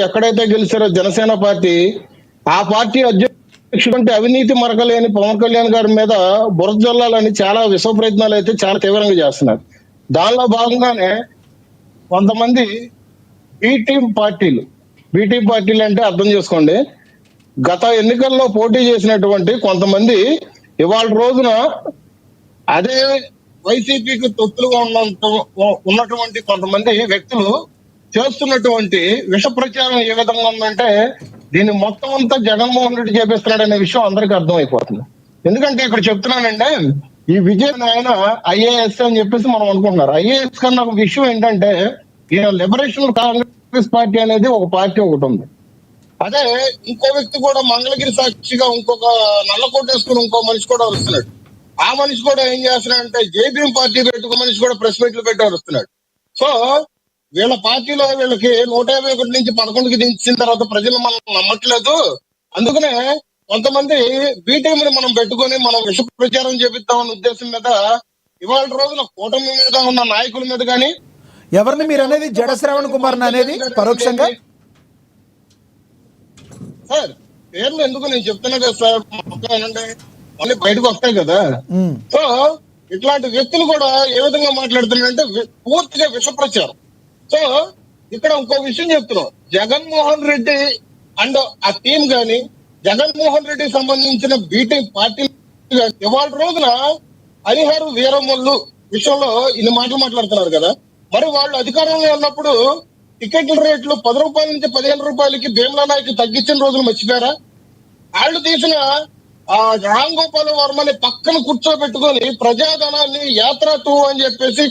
ఎక్కడైతే గెలిచారో జనసేన పార్టీ, ఆ పార్టీ అధ్యక్షుడు అంటే అవినీతి మరకలేని పవన్ కళ్యాణ్ గారి మీద బురద జల్లాలని చాలా విశ్వ ప్రయత్నాలు అయితే చాలా తీవ్రంగా చేస్తున్నారు. దానిలో భాగంగానే కొంతమంది బి టీం పార్టీలు అంటే అర్థం చేసుకోండి, గత ఎన్నికల్లో పోటీ చేసినటువంటి కొంతమంది ఇవాళ రోజున అదే వైసీపీకి తొత్తులుగా ఉన్నటువంటి కొంతమంది వ్యక్తులు చేస్తున్నటువంటి విష ప్రచారం ఏ విధంగా ఉందంటే, దీన్ని మొత్తం అంతా జగన్మోహన్ రెడ్డి చేపిస్తున్నాడు అనే విషయం అందరికీ అర్థమైపోతుంది. ఎందుకంటే ఇక్కడ చెప్తున్నానంటే, ఈ విజయ్ ఆయన ఐఏఎస్ అని చెప్పేసి మనం అనుకుంటున్నారు. ఐఏఎస్ కన్నా ఒక విషయం ఏంటంటే, ఈయన లిబరేషన్ కాంగ్రెస్ పార్టీ అనేది ఒక పార్టీ ఒకటి ఉంది. అదే ఇంకో వ్యక్తి కూడా మంగళగిరి సాక్షిగా ఇంకొక నల్లకోటేసుకుని ఇంకో మనిషి కూడా వస్తున్నాడు. ఆ మనిషి కూడా ఏం చేస్తున్నాడంటే జేపీఎం పార్టీ పెట్టుకో మనిషి కూడా ప్రెస్ మీట్లు పెట్టి వస్తున్నాడు. సో వీళ్ళ పార్టీలో వీళ్ళకి 151 నుంచి 11కి దించిన తర్వాత ప్రజలు మనం నమ్మట్లేదు. అందుకనే కొంతమంది బీటీంని మనం పెట్టుకొని మనం విష ప్రచారం చేపిద్దామన్న ఉద్దేశం మీద ఇవాళ రోజున కూటమి మీద ఉన్న నాయకుల మీద కానీ, ఎవరిని మీరు అనేది జడ శ్రవణ్ కుమార్ అనేది పరోక్షంగా సార్ పేర్లు ఎందుకు నేను చెప్తున్నా కదా సార్, అంటే మళ్ళీ బయటకు వస్తాయి కదా. సో ఇట్లాంటి వ్యక్తులు కూడా ఏ విధంగా మాట్లాడుతున్నారంటే పూర్తిగా విష ప్రచారం. సో ఇక్కడ ఇంకో విషయం చెప్తున్నాం, జగన్మోహన్ రెడ్డి అండ్ ఆ టీం గాని, జగన్మోహన్ రెడ్డికి సంబంధించిన బీటీం పార్టీ ఇవాళ రోజున హరిహర వీరమల్లు విషయంలో ఇన్ని మాటలు మాట్లాడుతున్నారు కదా. మరి వాళ్ళు అధికారంలో ఉన్నప్పుడు టికెట్ల రేట్లు 10 రూపాయల నుంచి 15 రూపాయలకి భీమలా నాయకు తగ్గించిన రోజులు మర్చిపోయారా? వాళ్ళు తీసిన రామ్ గోపాల్ వర్మని పక్కన కూర్చోబెట్టుకొని ప్రజాధనాన్ని యాత్ర 2 అని చెప్పేసి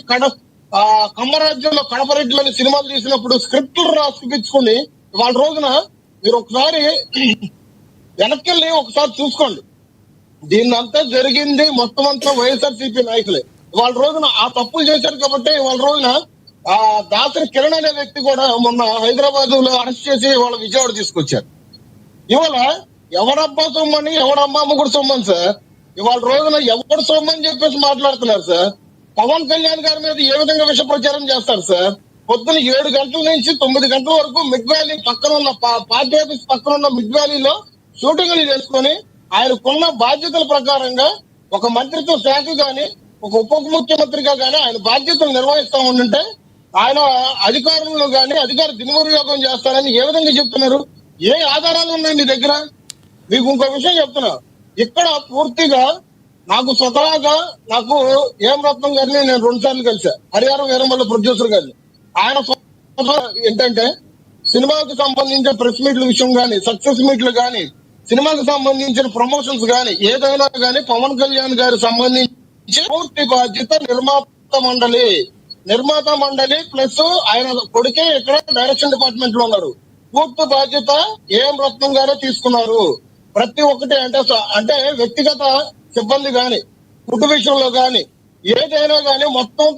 కమ్మరాజ్యంలో కడపరెడ్డిలోని సినిమాలు తీసినప్పుడు స్క్రిప్టులు రాసిపించుకుని వాళ్ళ రోజున మీరు ఒకసారి వెనక్కి వెళ్ళి ఒకసారి చూసుకోండి. దీన్నంతా జరిగింది మొత్తం అంతా వైఎస్ఆర్సీపీ నాయకులే. వాళ్ళ రోజున ఆ తప్పులు చేశారు కాబట్టి వాళ్ళ రోజున దాసరి కిరణ్ అనే వ్యక్తి కూడా మొన్న హైదరాబాద్ లో అరెస్ట్ చేసి వాళ్ళ విజయవాడ తీసుకొచ్చారు. ఇవాళ ఎవడబ్బా సొమ్మని ఎవడమ్మా అమ్మగుడు సొమ్మని సార్, ఇవాళ రోజున ఎవడు సొమ్మని చెప్పేసి మాట్లాడుతున్నారు సార్. పవన్ కళ్యాణ్ గారి మీద ఏ విధంగా విష ప్రచారం చేస్తారు సార్? పొద్దున 7 గంటల నుంచి 9 గంటల వరకు మిడ్ వ్యాలీ పక్కన ఉన్న పార్టీ ఆఫీస్ పక్కన ఉన్న మిడ్ వ్యాలీలో షూటింగ్లు చేసుకుని ఆయనకున్న బాధ్యతల ప్రకారంగా ఒక మంత్రిత్వ శాఖ గాని, ఒక ఉప ముఖ్యమంత్రిగా గాని ఆయన బాధ్యతలు నిర్వహిస్తా ఉంటుంటే ఆయన అధికారులను గాని అధికార దుర్వినియోగం చేస్తారని ఏ విధంగా చెప్తున్నారు? ఏ ఆధారాలు ఉన్నాయి మీ దగ్గర? మీకు ఇంకో విషయం చెప్తున్నా, ఇక్కడ పూర్తిగా నాకు స్వతహాగా నాకు ఏం రత్నం గారిని నేను 2 సార్లు కలిసా, హరిహర వీరమల్లు ప్రొడ్యూసర్ గారిని. ఆయన ఏంటంటే సినిమాకు సంబంధించిన ప్రెస్ మీట్ల విషయం గాని, సక్సెస్ మీట్లు గాని, సినిమాకు సంబంధించిన ప్రమోషన్స్ గాని ఏదైనా గాని పవన్ కళ్యాణ్ గారికి సంబంధించి పూర్తి బాధ్యత నిర్మాత మండలి ప్లస్ ఆయన కొడుకే ఇక్కడ డైరెక్షన్ డిపార్ట్మెంట్ లో ఉన్నారు. పూర్తి బాధ్యత ఏం రత్నం గారే తీసుకున్నారు. ప్రతి ఒక్కటి అంటే వ్యక్తిగత సిబ్బంది గాని, ఫుడ్ విషయంలో గాని, ఏదైనా గాని మొత్తం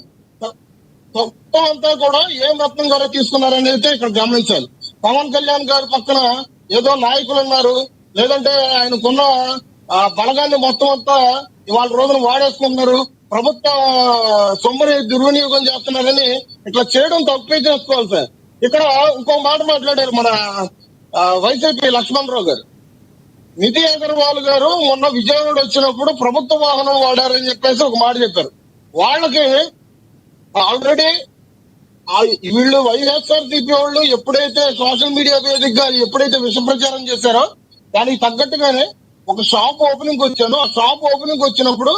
అంతా కూడా ఏం రత్నం గారే తీసుకున్నారనేది ఇక్కడ గమనించాలి. పవన్ కళ్యాణ్ గారి పక్కన ఏదో నాయకులు ఉన్నారు, లేదంటే ఆయనకున్న బలగాన్ని మొత్తం అంతా ఇవాళ రోజున వాడేసుకుంటున్నారు, ప్రభుత్వ సొమ్ముని దుర్వినియోగం చేస్తున్నారని ఇట్లా చేయడం తప్పే చేసుకోవాలి సార్. ఇక్కడ ఇంకో మాట మాట్లాడారు మన వైసీపీ లక్ష్మణ్ రావు గారు. నితి అగర్వాల్ గారు మొన్న విజయవాడ వచ్చినప్పుడు ప్రభుత్వ వాహనం వాడారని చెప్పేసి ఒక మాట చెప్పారు. వాళ్ళకి ఆల్రెడీ వీళ్ళు వైఎస్ఆర్సీపీ వాళ్ళు ఎప్పుడైతే సోషల్ మీడియా వేదికగా ఎప్పుడైతే విష ప్రచారం చేశారో దానికి తగ్గట్టుగానే ఒక షాప్ ఓపెనింగ్ వచ్చాను. ఆ షాప్ ఓపెనింగ్ వచ్చినప్పుడు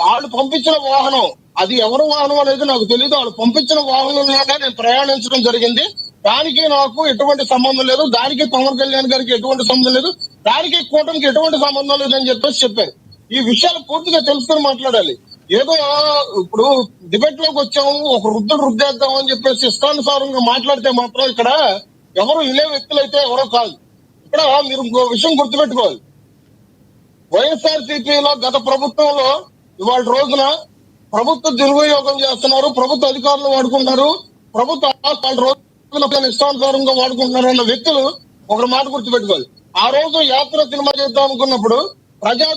వాళ్ళు పంపించిన వాహనం, అది ఎవరి వాహనం అనేది నాకు తెలియదు, వాళ్ళు పంపించిన వాహనంలోనే నేను ప్రయాణించడం జరిగింది. దానికి నాకు ఎటువంటి సంబంధం లేదు, దానికి పవన్ కళ్యాణ్ గారికి ఎటువంటి సంబంధం లేదు, దానికి కూటమికి ఎటువంటి సంబంధం లేదని చెప్పేసి చెప్పారు. ఈ విషయాలు పూర్తిగా తెలుసుకొని మాట్లాడాలి. ఏదో ఇప్పుడు డిబేట్ లోకి వచ్చాము, ఒక వృద్ధుడు రుద్దేద్దాం అని చెప్పేసి ఇష్టానుసారంగా మాట్లాడితే మాత్రం ఇక్కడ ఎవరు ఇలే వ్యక్తులైతే ఎవరో కాదు. ఇక్కడ మీరు ఇంకో విషయం గుర్తుపెట్టుకోవాలి, వైఎస్ఆర్సీపీలో గత ప్రభుత్వంలో ఇవాళ రోజున ప్రభుత్వ దుర్వినియోగం చేస్తున్నారు, ప్రభుత్వ అధికారులు వాడుకుంటున్నారు, ప్రభుత్వ వాళ్ళ రోజున ఇష్టానుసారంగా వాడుకుంటున్నారు అన్న వ్యక్తులు ఒక మాట గుర్తుపెట్టుకోవాలి. ఆ రోజు యాత్ర సినిమా చేద్దాం అనుకున్నప్పుడు ప్రజా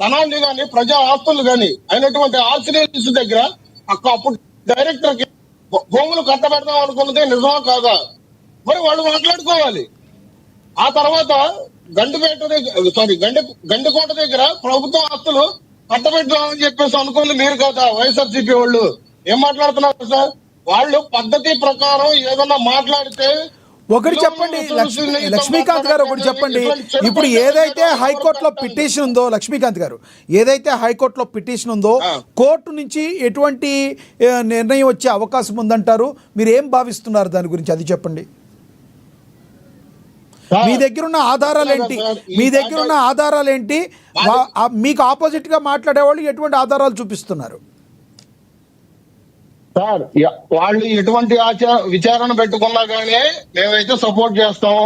ధనాన్ని గాని, ప్రజా ఆస్తులు గాని అయినటువంటి ఆర్సినేట్స్ దగ్గర అప్పుడు డైరెక్టర్ భూములు కట్టబెడదాం అనుకున్నది నిజమా కాదా మరి వాళ్ళు మాట్లాడుకోవాలి. ఆ తర్వాత గండిపేట దగ్గర గండికోట దగ్గర ప్రభుత్వ ఆస్తులు కట్టబెడదామని చెప్పేసి అనుకుంది మీరు కదా వైఎస్ఆర్సీపీ వాళ్ళు. ఏం మాట్లాడుతున్నారు సార్? వాళ్ళు పద్ధతి ప్రకారం ఏదన్నా మాట్లాడితే ఒకటి చెప్పండి లక్ష్మీకాంత్ గారు, ఒకటి చెప్పండి. ఇప్పుడు ఏదైతే హైకోర్టులో పిటిషన్ ఉందో, లక్ష్మీకాంత్ గారు, ఏదైతే హైకోర్టులో పిటిషన్ ఉందో, కోర్టు నుంచి ఎటువంటి నిర్ణయం వచ్చే అవకాశం ఉందంటారు? మీరు ఏం భావిస్తున్నారు దాని గురించి, అది చెప్పండి. మీ దగ్గర ఉన్న ఆధారాలు ఏంటి? మీ దగ్గర ఉన్న ఆధారాలు ఏంటి? మీకు ఆపోజిట్ గా మాట్లాడేవాళ్ళు ఎటువంటి ఆధారాలు చూపిస్తున్నారు? సార్ వాళ్ళు ఎటువంటి విచారణ పెట్టుకున్నా గానీ మేమైతే సపోర్ట్ చేస్తాం.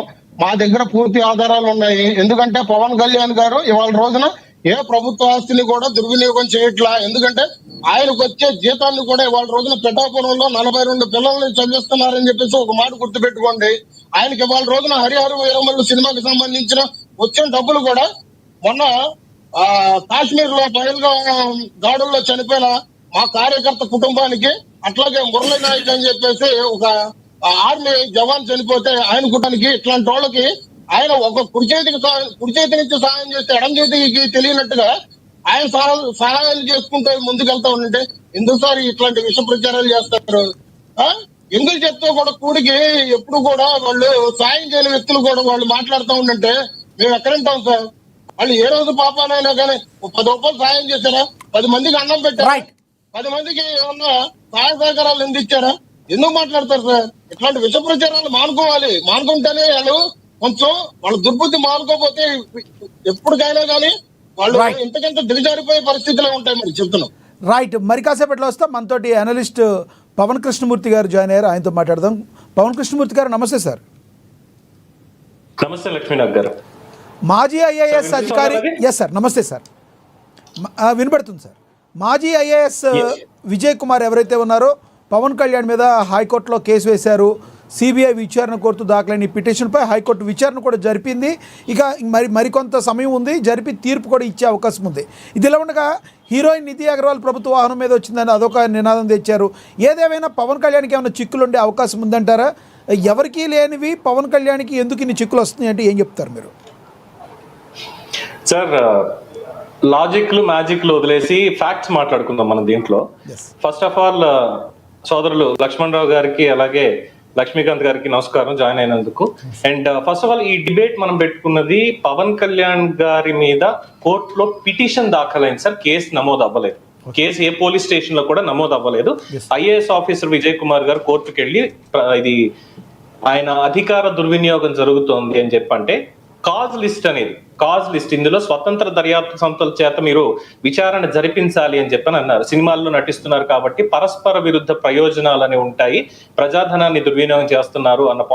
మా దగ్గర పూర్తి ఆధారాలు ఉన్నాయి. ఎందుకంటే పవన్ కళ్యాణ్ గారు ఇవాళ రోజున ఏ ప్రభుత్వ ఆస్తిని కూడా దుర్వినియోగం చేయట్లా. ఎందుకంటే ఆయనకు వచ్చే జీతాన్ని కూడా ఇవాళ రోజున పిఠాపురంలో 42 పిల్లల్ని చదివిస్తున్నారని చెప్పేసి ఒక మాట గుర్తుపెట్టుకోండి. ఆయనకి ఇవాళ రోజున హరిహర వీరమల్లు సినిమాకి సంబంధించిన వచ్చిన డబ్బులు కూడా మొన్న కాశ్మీర్ లో దాడుల్లో చనిపోయిన మా కార్యకర్త కుటుంబానికి, అట్లాగే మురళీ నాయక్ అని చెప్పేసి ఒక ఆర్మీ జవాన్ చనిపోతే ఆయన కుటుంబానికి, ఇట్లాంటి వాళ్ళకి ఆయన ఒక కుడి చేతి నుంచి సహాయం చేస్తే ఎడం చేతికి తెలియనట్టుగా ఆయన సహాయాలు చేసుకుంటూ ముందుకెళ్తా ఉంటే ఎందుకు సార్ ఇట్లాంటి విష ప్రచారాలు చేస్తారు? ఎందుకు చెప్తూ కూడా కూడికి ఎప్పుడు కూడా వాళ్ళు సాయం చేయని వ్యక్తులు కూడా వాళ్ళు మాట్లాడుతూ ఉండంటే మేము ఎక్కడుంటాం సార్? వాళ్ళు ఏ రోజు పాపానైనా కానీ 10 రూపాయలు సాయం చేశారా? 10 మందికి అన్నం పెట్టారా? 10 మందికి ఏమన్నా సహాయ సహకారాలు ఎందుకు ఇచ్చారా? ఎందుకు మాట్లాడతారు సార్? ఇట్లాంటి విష ప్రచారాలు మానుకోవాలి. మానుకుంటేనే వాళ్ళు కొంచెం వాళ్ళ దుర్బుద్ధి మానుకోకపోతే ఎప్పటికైనా కానీ వాళ్ళు ఇంతకంత దిగజారిపోయే పరిస్థితిలో ఉంటాయి. మరి చెప్తున్నాం. రైట్, మరి కాసేపట్లో వస్తాం. మనతోటి అనలిస్ట్ పవన్ కృష్ణమూర్తి గారు జాయిన్ అయ్యారు, ఆయనతో మాట్లాడదాం. పవన్ కృష్ణమూర్తి గారు నమస్తే సార్. నమస్తే లక్ష్మీనాథ్ గారు. మాజీ ఐఏఎస్ అధికారి. ఎస్ సార్, నమస్తే సార్, వినపడుతుంది సార్. మాజీ ఐఏఎస్ విజయ్ కుమార్ ఎవరైతే ఉన్నారో పవన్ కళ్యాణ్ మీద హైకోర్టులో కేసు వేశారు. సిబిఐ విచారణ కోర్టు దాఖలైన ఈ పిటిషన్పై హైకోర్టు విచారణ కూడా జరిపింది. ఇక మరికొంత సమయం ఉంది, జరిపి తీర్పు కూడా ఇచ్చే అవకాశం ఉంది. ఇదిలా ఉండగా హీరోయిన్ నిధి అగర్వాల్ ప్రభుత్వ వాహనం మీద వచ్చిందని అదొక నినాదం తెచ్చారు. ఏదేమైనా పవన్ కళ్యాణ్కి ఏమైనా చిక్కులు ఉండే అవకాశం ఉందంటారా? ఎవరికీ లేనివి పవన్ కళ్యాణ్కి ఎందుకు ఇన్ని చిక్కులు వస్తున్నాయి అంటే ఏం చెప్తారు మీరు? సార్, లాజిక్లు మ్యాజిక్లు వదిలేసి ఫ్యాక్ట్స్ మాట్లాడుకుందాం మనం దీంట్లో. ఫస్ట్ ఆఫ్ ఆల్ సోదరులు లక్ష్మణరావు గారికి అలాగే లక్ష్మీకాంత్ గారికి నమస్కారం జాయిన్ అయినందుకు. అండ్ ఫస్ట్ ఆఫ్ ఆల్ ఈ డిబేట్ మనం పెట్టుకున్నది పవన్ కళ్యాణ్ గారి మీద కోర్టులో పిటిషన్ దాఖలైంది సార్. కేసు నమోదు అవ్వలేదు. కేసు ఏ పోలీస్ స్టేషన్ లో కూడా నమోదు అవ్వలేదు. ఐఏఎస్ ఆఫీసర్ విజయ్ కుమార్ గారు కోర్టుకు వెళ్ళి ఇది ఆయన అధికార దుర్వినియోగం జరుగుతోంది అని చెప్పంటే కాజ్ లిస్ట్ ఇందులో స్వతంత్ర దర్యాప్తు సంస్థల చేత మీరు విచారణ జరిపించాలి అని చెప్పని అన్నారు. సినిమాల్లో నటిస్తున్నారు కాబట్టి పరస్పర విరుద్ధ ప్రయోజనాలు అనేవి ఉంటాయి, ప్రజాధనాన్ని దుర్వినియోగం చేస్తున్నారు అన్న